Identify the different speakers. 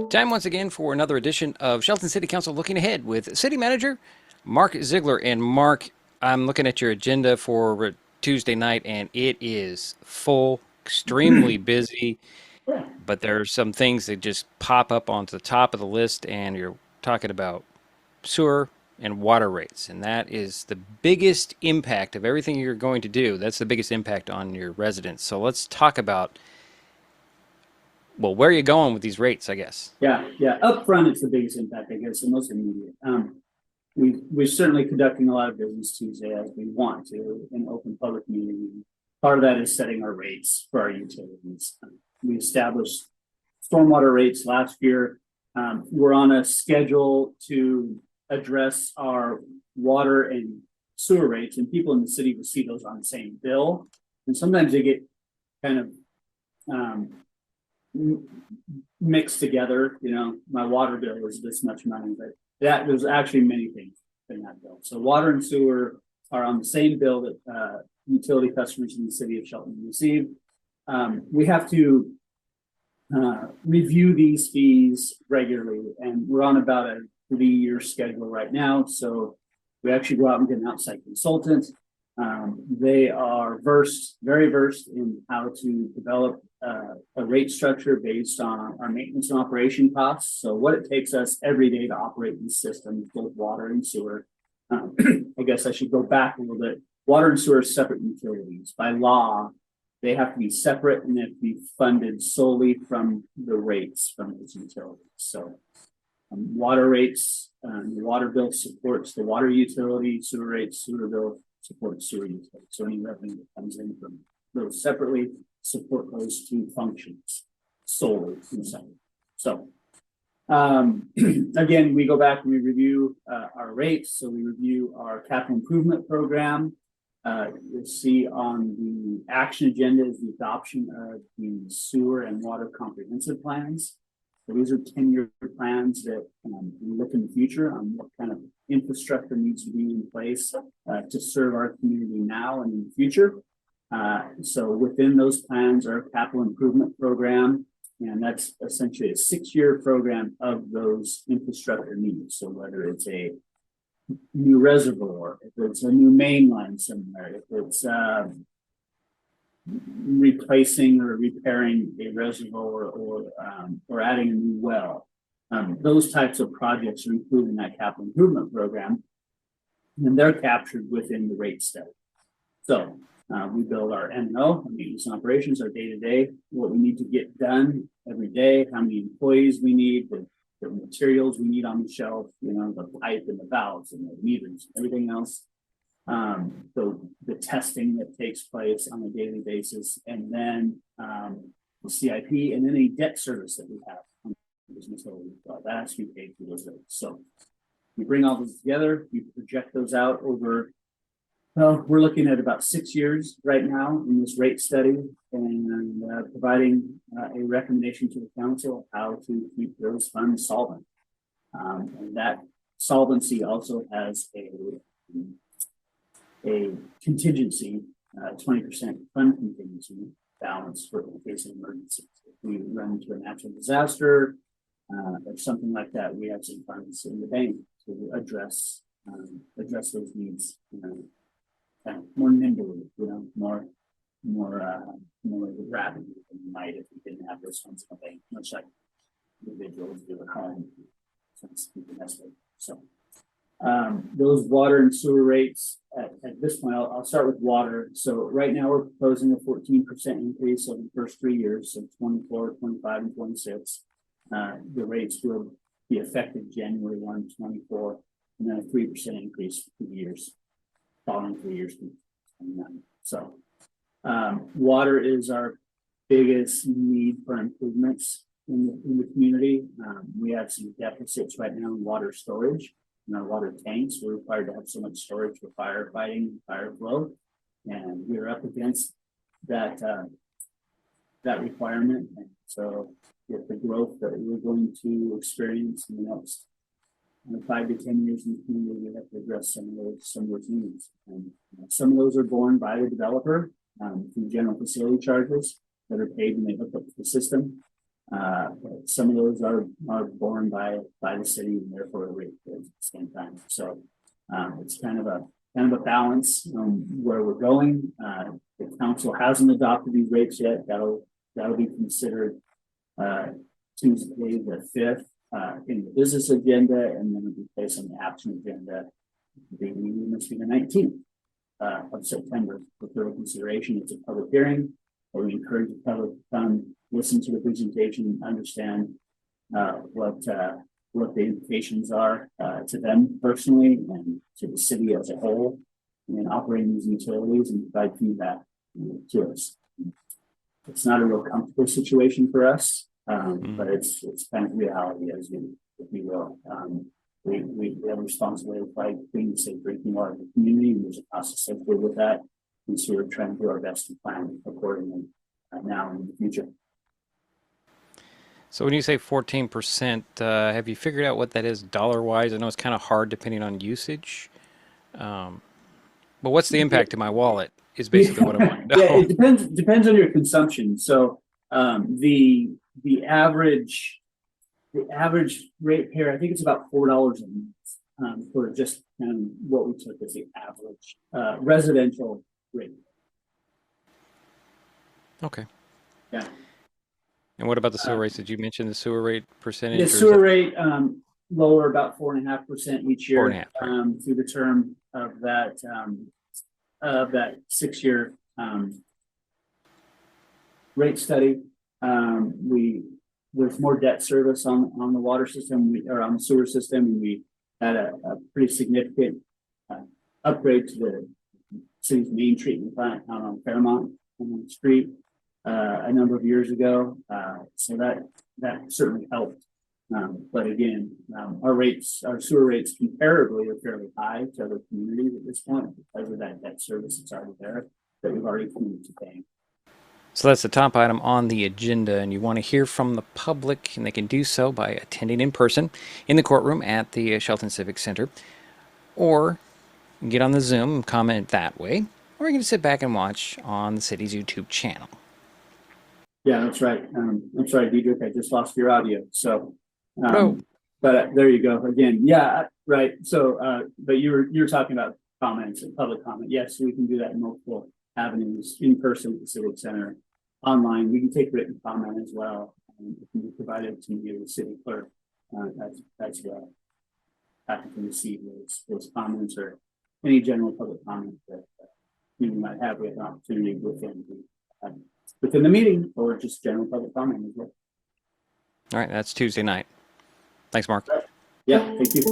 Speaker 1: Time once again for another edition of Shelton City Council Looking Ahead with City Manager Mark Ziegler. And Mark, I'm looking at your agenda for Tuesday night, and it is full, extremely busy. But there are some things that just pop up onto the top of the list, and you're talking about sewer and water rates. And that is the biggest impact of everything you're going to do. That's the biggest impact on your residents. So let's talk about, well, where are you going with these rates, I guess?
Speaker 2: Yeah. Up front, it's the biggest impact, I guess, the most immediate. We're certainly conducting a lot of business Tuesday as we want to in open public meeting. Part of that is setting our rates for our utilities. We established stormwater rates last year. We're on a schedule to address our water and sewer rates, and people in the city will see those on the same bill. And sometimes they get kind of mixed together. You know, my water bill is this much money, but there's actually many things in that bill. So water and sewer are on the same bill that utility customers in the city of Shelton receive. We have to review these fees regularly, and we're on about a 3-year schedule right now. So we actually go out and get an outside consultant. They are very versed in how to develop a rate structure based on our maintenance and operation costs. So what it takes us every day to operate these systems, both water and sewer. I guess I should go back a little bit. Water and sewer are separate utilities. By law, they have to be separate and they have to be funded solely from the rates from those utilities. So water rates, the water bill supports the water utility, sewer rates, sewer bill supports sewer utility. So any revenue that comes in from those separately support those two functions solely. So again, we go back and we review our rates. So we review our capital improvement program. You'll see on the action agenda is the adoption of the sewer and water comprehensive plans. So these are 10-year plans that we look in the future on what kind of infrastructure needs to be in place to serve our community now and in the future. So within those plans are a capital improvement program, and that's essentially a 6-year program of those infrastructure needs. So whether it's a new reservoir, if it's a new main line somewhere, if it's replacing or repairing a reservoir or adding a new well, those types of projects are included in that capital improvement program, and they're captured within the rate study. So we build our M&O, maintenance and operations, our day-to-day, what we need to get done every day, how many employees we need, the materials we need on the shelf, you know, the pipe and the valves and the meters, everything else. The testing that takes place on a daily basis, and then the CIP, and then any debt service that we have on business that has to be paid through those rates. So we bring all those together, we project those out over. Well, we're looking at about 6 years right now in this rate study, and providing a recommendation to the council how to keep those funds solvent. And that solvency also has a contingency, 20% fund contingency balance for in case of emergencies. If we run into a natural disaster or something like that, we have some funds in the bank to address those needs. Kind of more nimbly, you know, more rapidly than we might if we didn't have those funds in the bank, much like individuals do at home. So those water and sewer rates at this point, I'll start with water. So right now we're proposing a 14% increase over the first 3 years, so 24, 25, and 26. The rates will be effective January 1, 24, and then a 3% increase for 2 years. Following 3 years. So water is our biggest need for improvements in the community. We have some deficits right now in water storage. In our water tanks, we're required to have so much storage for firefighting, fire flow, and we're up against that requirement. And so with the growth that we're going to experience in the next 5 to 10 years in the community, we have to address some of those needs. And some of those are borne by the developer, through general facility charges that are paid when they hook up to the system. Some of those are borne by the city and therefore a rate at the same time. So it's kind of a balance where we're going. The council hasn't adopted these rates yet. That'll be considered Tuesday the 5th in the business agenda, and then it'll be placed on the action agenda. The meeting must be the 19th of September for further consideration. It's a public hearing, where we encourage the public to come listen to the presentation and understand what the implications are to them personally and to the city as a whole in operating these utilities, and provide feedback to us. It's not a real comfortable situation for us, but it's kind of reality, as you, if you will. We have a responsibility to provide clean and safe drinking water in the community, and there's a cost associated with that. And so we're trying to do our best to plan accordingly now and in the future.
Speaker 1: So when you say 14%, have you figured out what that is dollar-wise? I know it's kind of hard depending on usage. But what's the impact to my wallet is basically what I want to know.
Speaker 2: Yeah, it depends on your consumption. So the average ratepayer, I think it's about $4 a month for just kind of what we took as the average residential rate.
Speaker 1: Okay.
Speaker 2: Yeah.
Speaker 1: And what about the sewer rates? Did you mention the sewer rate percentage?
Speaker 2: The sewer rate lower about 4.5% each year
Speaker 1: 4.5%, right.
Speaker 2: through the term of that 6-year rate study. There's more debt service on the water system or on the sewer system, and we had a pretty significant upgrade to the city's main treatment plant out on Fairmont Street a number of years ago. So that certainly helped. But again, our sewer rates comparably are fairly high to other communities at this point because of that debt service that's already there that we've already committed to paying.
Speaker 1: So that's the top item on the agenda, and you want to hear from the public, and they can do so by attending in person in the courtroom at the Shelton Civic Center, or get on the Zoom and comment that way, or you can sit back and watch on the city's YouTube channel.
Speaker 2: Yeah, that's right. I'm sorry, Dedrick, I just lost your audio. So,
Speaker 1: No.
Speaker 2: but there you go. Again, yeah, right. So, but you're talking about comments and public comment. Yes, we can do that in multiple avenues: in person at the Civic Center, online. We can take written comment as well. It can be provided to me, the city clerk, as well. Happy to receive those comments or any general public comment that you might have. We have an opportunity within the meeting, or just general public comment as well.
Speaker 1: All right, that's Tuesday night. Thanks, Mark.
Speaker 2: Yeah, thank you.